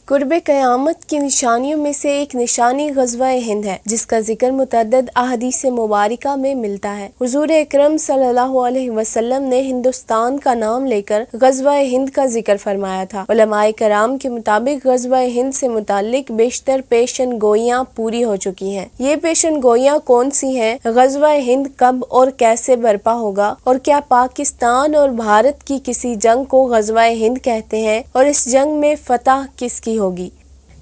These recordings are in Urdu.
قرب قیامت کی نشانیوں میں سے ایک نشانی غزوہ ہند ہے، جس کا ذکر متعدد احادیث مبارکہ میں ملتا ہے۔ حضور اکرم صلی اللہ علیہ وسلم نے ہندوستان کا نام لے کر غزوہ ہند کا ذکر فرمایا تھا۔ علماء کرام کے مطابق غزوہ ہند سے متعلق بیشتر پیشن گوئیاں پوری ہو چکی ہیں۔ یہ پیشن گوئیاں کون سی ہیں؟ غزوہ ہند کب اور کیسے برپا ہوگا، اور کیا پاکستان اور بھارت کی کسی جنگ کو غزوہ ہند کہتے ہیں، اور اس جنگ میں فتح کس کی ہوگی؟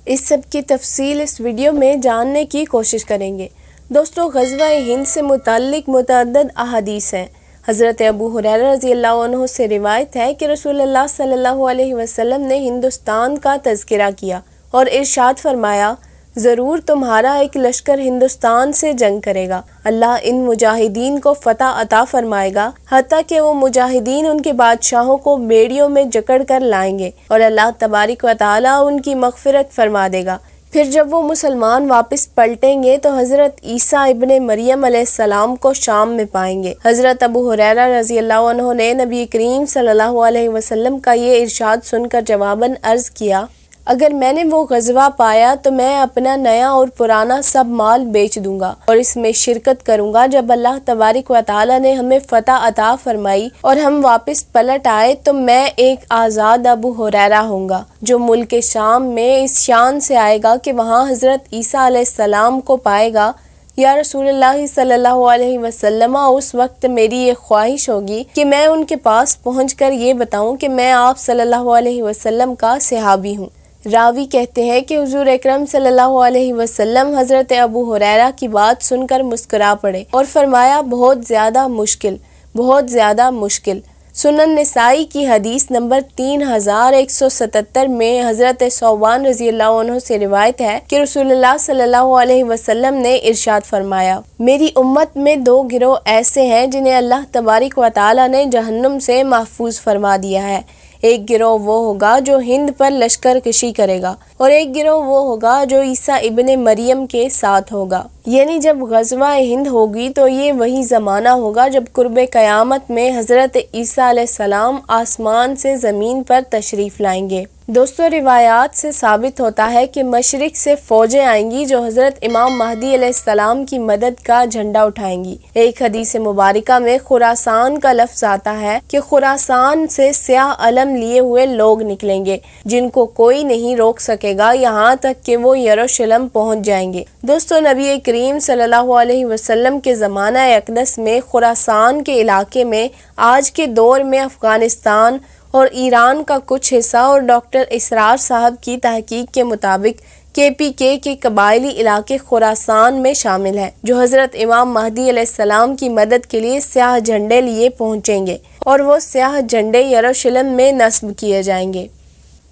اس سب کی تفصیل اس ویڈیو میں جاننے کی کوشش کریں گے۔ دوستو، غزوہ ہند سے متعلق متعدد احادیث ہیں۔ حضرت ابو ہریرہ رضی اللہ عنہ سے روایت ہے کہ رسول اللہ صلی اللہ علیہ وسلم نے ہندوستان کا تذکرہ کیا اور ارشاد فرمایا، ضرور تمہارا ایک لشکر ہندوستان سے جنگ کرے گا، اللہ ان مجاہدین کو فتح عطا فرمائے گا، حتیٰ کہ وہ مجاہدین ان کے بادشاہوں کو بیڑیوں میں جکڑ کر لائیں گے، اور اللہ تبارک و تعالیٰ ان کی مغفرت فرما دے گا۔ پھر جب وہ مسلمان واپس پلٹیں گے تو حضرت عیسیٰ ابن مریم علیہ السلام کو شام میں پائیں گے۔ حضرت ابو ہریرہ رضی اللہ عنہ نے نبی کریم صلی اللہ علیہ وسلم کا یہ ارشاد سن کر جواباً عرض کیا، اگر میں نے وہ غزوہ پایا تو میں اپنا نیا اور پرانا سب مال بیچ دوں گا اور اس میں شرکت کروں گا۔ جب اللہ تبارک و تعالیٰ نے ہمیں فتح عطا فرمائی اور ہم واپس پلٹ آئے تو میں ایک آزاد ابو ہریرہ ہوں گا، جو ملک شام میں اس شان سے آئے گا کہ وہاں حضرت عیسیٰ علیہ السلام کو پائے گا۔ یا رسول اللہ صلی اللہ علیہ وسلم، اس وقت میری یہ خواہش ہوگی کہ میں ان کے پاس پہنچ کر یہ بتاؤں کہ میں آپ صلی اللہ علیہ وسلم کا صحابی ہوں۔ راوی کہتے ہیں کہ حضور اکرم صلی اللہ علیہ وسلم حضرت ابو ہریرہ کی بات سن کر مسکرا پڑے اور فرمایا، بہت زیادہ مشکل، بہت زیادہ مشکل۔ سنن نسائی کی حدیث نمبر 3177 میں حضرت ثوبان رضی اللہ عنہ سے روایت ہے کہ رسول اللہ صلی اللہ علیہ وسلم نے ارشاد فرمایا، میری امت میں دو گروہ ایسے ہیں جنہیں اللہ تبارک و تعالیٰ نے جہنم سے محفوظ فرما دیا ہے۔ ایک گروہ وہ ہوگا جو ہند پر لشکر کشی کرے گا، اور ایک گروہ وہ ہوگا جو عیسیٰ ابن مریم کے ساتھ ہوگا۔ یعنی جب غزوہ ہند ہوگی تو یہ وہی زمانہ ہوگا جب قرب قیامت میں حضرت عیسیٰ علیہ السلام آسمان سے زمین پر تشریف لائیں گے۔ دوستو، روایات سے ثابت ہوتا ہے کہ مشرق سے فوجیں آئیں گی جو حضرت امام مہدی علیہ السلام کی مدد کا جھنڈا اٹھائیں گی۔ ایک حدیث مبارکہ میں خراسان کا لفظ آتا ہے کہ خراسان سے سیاہ علم لیے ہوئے لوگ نکلیں گے جن کو کوئی نہیں روک سکے گا، یہاں تک کہ وہ یروشلم پہنچ جائیں گے۔ دوستو، نبی کریم صلی اللہ علیہ وسلم کے زمانہ اقدس میں خراسان کے علاقے میں آج کے دور میں افغانستان اور ایران کا کچھ حصہ اور ڈاکٹر اسرار صاحب کی تحقیق کے مطابق KPK کے قبائلی علاقے خراسان میں شامل ہیں، جو حضرت امام مہدی علیہ السلام کی مدد کے لیے سیاہ جھنڈے لیے پہنچیں گے، اور وہ سیاہ جھنڈے یروشلم میں نصب کیے جائیں گے۔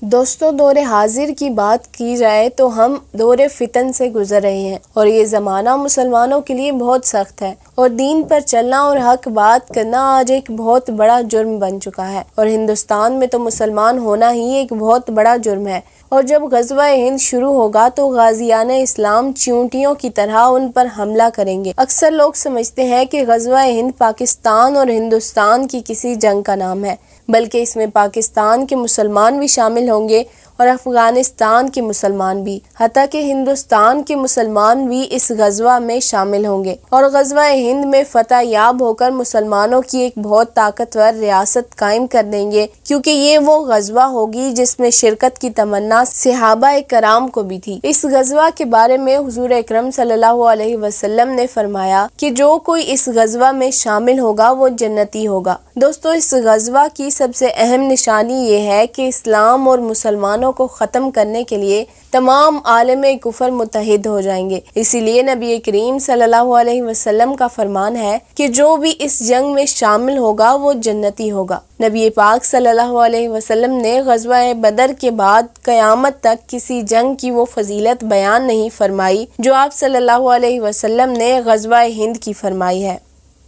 دوستو، دور حاضر کی بات کی جائے تو ہم دور فتن سے گزر رہے ہیں، اور یہ زمانہ مسلمانوں کے لیے بہت سخت ہے، اور دین پر چلنا اور حق بات کرنا آج ایک بہت بڑا جرم بن چکا ہے، اور ہندوستان میں تو مسلمان ہونا ہی ایک بہت بڑا جرم ہے۔ اور جب غزوہ ہند شروع ہوگا تو غازیان اسلام چیونٹیوں کی طرح ان پر حملہ کریں گے۔ اکثر لوگ سمجھتے ہیں کہ غزوہ ہند پاکستان اور ہندوستان کی کسی جنگ کا نام ہے، بلکہ اس میں پاکستان کے مسلمان بھی شامل ہوں گے اور افغانستان کے مسلمان بھی، حتیٰ کہ ہندوستان کے مسلمان بھی اس غزوہ میں شامل ہوں گے، اور غزوہ ہند میں فتح یاب ہو کر مسلمانوں کی ایک بہت طاقتور ریاست قائم کر دیں گے، کیونکہ یہ وہ غزوہ ہوگی جس میں شرکت کی تمنا صحابہ کرام کو بھی تھی۔ اس غزوہ کے بارے میں حضور اکرم صلی اللہ علیہ وسلم نے فرمایا کہ جو کوئی اس غزوہ میں شامل ہوگا وہ جنتی ہوگا۔ دوستو، اس غزوہ کی سب سے اہم نشانی یہ ہے کہ اسلام اور مسلمانوں کو ختم کرنے کے لیے تمام عالم کفر متحد ہو جائیں گے۔ اسی لیے نبی کریم صلی اللہ علیہ وسلم کا فرمان ہے کہ جو بھی اس جنگ میں شامل ہوگا وہ جنتی ہوگا۔ نبی پاک صلی اللہ علیہ وسلم نے غزوہ بدر کے بعد قیامت تک کسی جنگ کی وہ فضیلت بیان نہیں فرمائی جو آپ صلی اللہ علیہ وسلم نے غزوہ ہند کی فرمائی ہے۔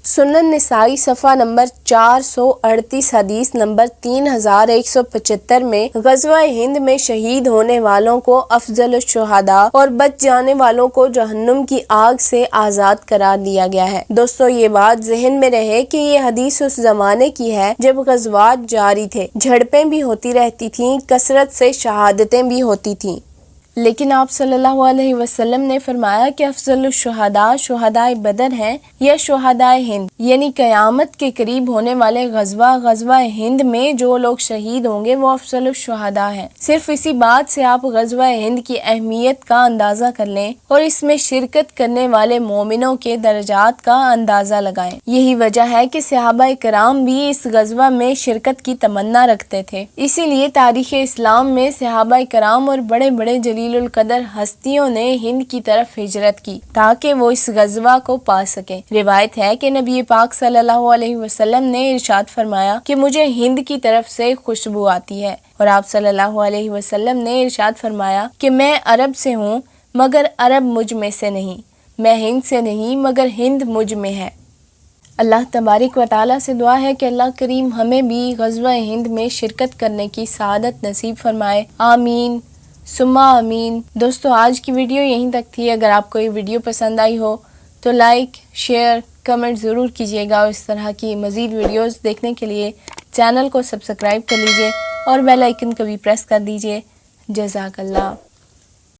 سنن نسائی صفحہ نمبر 438 حدیث نمبر 3175 میں غزوہ ہند میں شہید ہونے والوں کو افضل الشہداء اور بچ جانے والوں کو جہنم کی آگ سے آزاد قرار دیا گیا ہے۔ دوستو یہ بات ذہن میں رہے کہ یہ حدیث اس زمانے کی ہے جب غزوات جاری تھے، جھڑپیں بھی ہوتی رہتی تھیں، کثرت سے شہادتیں بھی ہوتی تھیں، لیکن آپ صلی اللہ علیہ وسلم نے فرمایا کہ افضل الشہداء شہداء بدر ہیں یا شہداء ہند، یعنی قیامت کے قریب ہونے والے غزوہ ہند میں جو لوگ شہید ہوں گے وہ افضل الشہداء ہیں۔ صرف اسی بات سے آپ غزوہ ہند کی اہمیت کا اندازہ کر لیں اور اس میں شرکت کرنے والے مومنوں کے درجات کا اندازہ لگائیں۔ یہی وجہ ہے کہ صحابہ کرام بھی اس غزوہ میں شرکت کی تمنا رکھتے تھے، اسی لیے تاریخ اسلام میں صحابہ کرام اور بڑے بڑے جلیل القدر ہستیوں نے ہند کی طرف ہجرت کی تاکہ وہ اس غزوہ کو پا سکیں۔ روایت ہے کہ نبی پاک صلی اللہ علیہ وسلم نے ارشاد فرمایا کہ مجھے ہند کی طرف سے خوشبو آتی ہے، اور آپ صلی اللہ علیہ وسلم نے ارشاد فرمایا کہ میں عرب سے ہوں مگر عرب مجھ میں سے نہیں، میں ہند سے نہیں مگر ہند مجھ میں ہے۔ اللہ تبارک و تعالیٰ سے دعا ہے کہ اللہ کریم ہمیں بھی غزوہ ہند میں شرکت کرنے کی سعادت نصیب فرمائے، آمین ثم آمین۔ دوستو آج کی ویڈیو یہیں تک تھی۔ اگر آپ کو یہ ویڈیو پسند آئی ہو تو لائک، شیئر، کمنٹ ضرور کیجیے گا، اور اس طرح کی مزید ویڈیوز دیکھنے کے لیے چینل کو سبسکرائب کر لیجیے اور بیل آئیکن کو بھی پریس کر دیجیے۔ جزاک اللہ۔